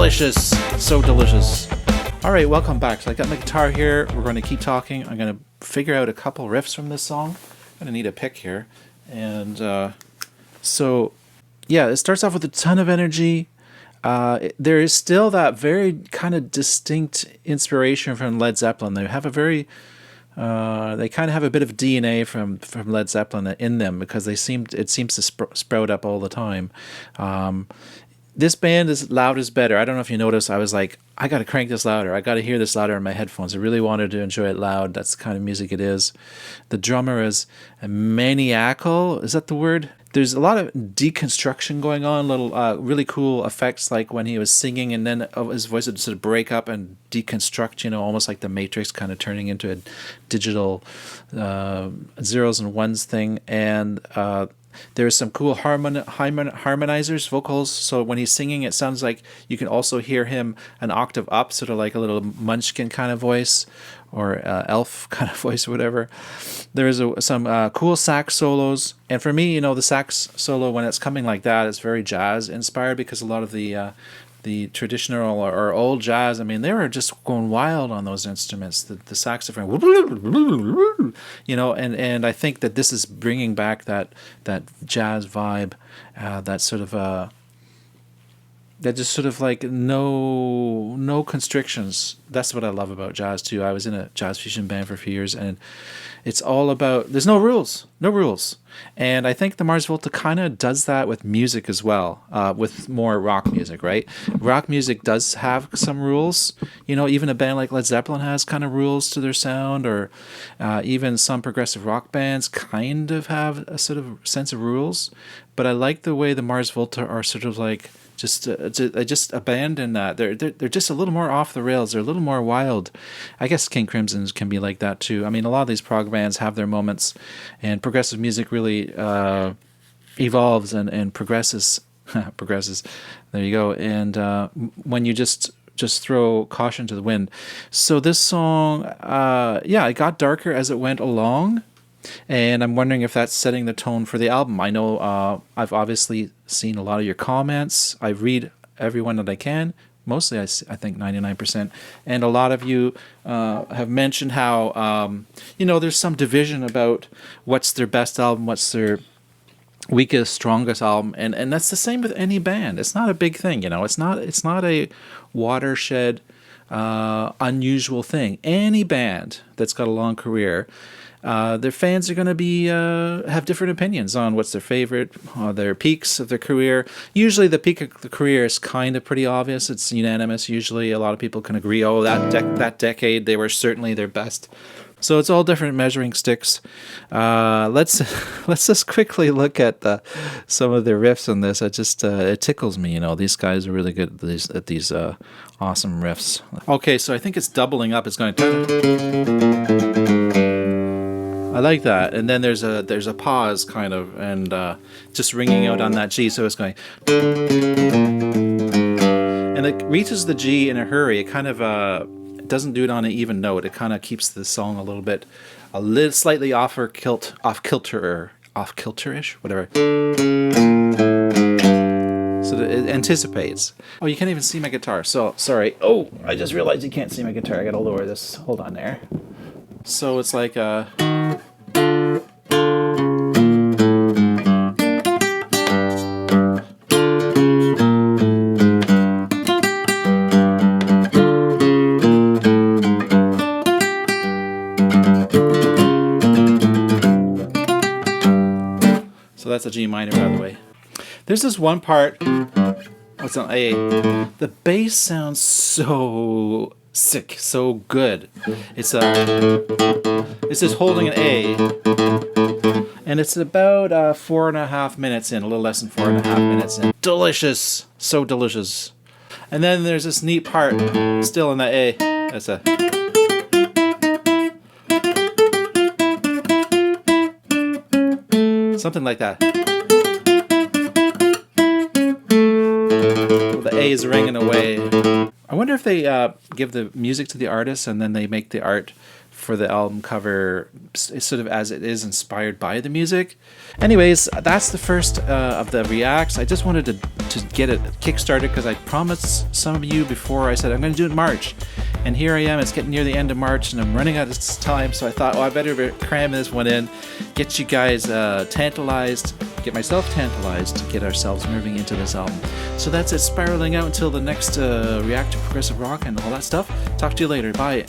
Delicious. So delicious. All right, welcome back. So I got my guitar here. We're going to keep talking. I'm going to figure out a couple riffs from this song. I'm going to need a pick here. And so, yeah, it starts off with a ton of energy. There is still that very kind of distinct inspiration from Led Zeppelin. They have a very, they kind of have a bit of DNA from Led Zeppelin in them because it seems to sprout up all the time. This band is loud is better. I don't know if you noticed, I was like, I got to crank this louder. I got to hear this louder in my headphones. I really wanted to enjoy it loud. That's the kind of music it is. The drummer is maniacal. Is that the word? There's a lot of deconstruction going on, little really cool effects like when he was singing and then his voice would sort of break up and deconstruct, you know, almost like the Matrix kind of turning into a digital zeros and ones thing. And there's some cool harmonizers, vocals. So when he's singing, it sounds like you can also hear him an octave up, sort of like a little Munchkin kind of voice or elf kind of voice or whatever. There's some cool sax solos. And for me, you know, the sax solo, when it's coming like that, it's very jazz inspired because a lot of the traditional or old jazz, I mean, they were just going wild on those instruments. The saxophone, you know, and I think that this is bringing back that jazz vibe, that sort of that just sort of like no constrictions. That's what I love about jazz too. I was in a jazz fusion band for a few years, and it's all about there's no rules. And I think the Mars Volta kind of does that with music as well, with more rock music, right? Rock music does have some rules. You know, even a band like Led Zeppelin has kind of rules to their sound, or even some progressive rock bands kind of have a sort of sense of rules. But I like the way the Mars Volta are sort of like just abandon that. They're just a little more off the rails. They're a little more wild. I guess King Crimson's can be like that too. I mean, a lot of these prog bands have their moments, and progressive music really evolves and progresses. Progresses. There you go. And when you just throw caution to the wind. So this song, it got darker as it went along. And I'm wondering if that's setting the tone for the album. I know I've obviously seen a lot of your comments. I read every one that I can. Mostly, I think 99%. And a lot of you have mentioned how, there's some division about what's their best album, what's their weakest, strongest album. And that's the same with any band. It's not a big thing, you know. It's not a watershed, unusual thing. Any band that's got a long career, their fans are going to be have different opinions on what's their favorite, their peaks of their career. Usually the peak of the career is kind of pretty obvious. It's unanimous. Usually a lot of people can agree, that decade they were certainly their best. So it's all different measuring sticks. Let's just quickly look at some of their riffs on this. It tickles me, you know. These guys are really good at these awesome riffs. Okay, so I think it's doubling up. It's going I like that, and then there's a pause kind of, and just ringing out on that G, so it's going, and it reaches the G in a hurry. It kind of doesn't do it on an even note. It kind of keeps the song a little slightly off-kilter-ish, whatever. So that it anticipates. Oh, you can't even see my guitar. So sorry. Oh, I just realized you can't see my guitar. I gotta lower this. Hold on there. So it's like so that's a G minor, by the way. There's this one part. What's on A? The bass sounds so sick, so good. It's just holding an A, and it's about 4.5 minutes in, a little less than 4.5 minutes in. Delicious, so delicious. And then there's this neat part still in that A. That's a something like that. The A is ringing away. I wonder if they give the music to the artist and then they make the art for the album cover, sort of as it is inspired by the music. Anyways, that's the first of the reacts. I just wanted to get it kickstarted because I promised some of you before. I said I'm going to do it in March, and here I am. It's getting near the end of March and I'm running out of time, so I thought, I better cram this one in, get you guys tantalized, get myself tantalized to get ourselves moving into this album. So that's it, spiraling out until the next react to progressive rock and all that stuff. Talk to you later. Bye.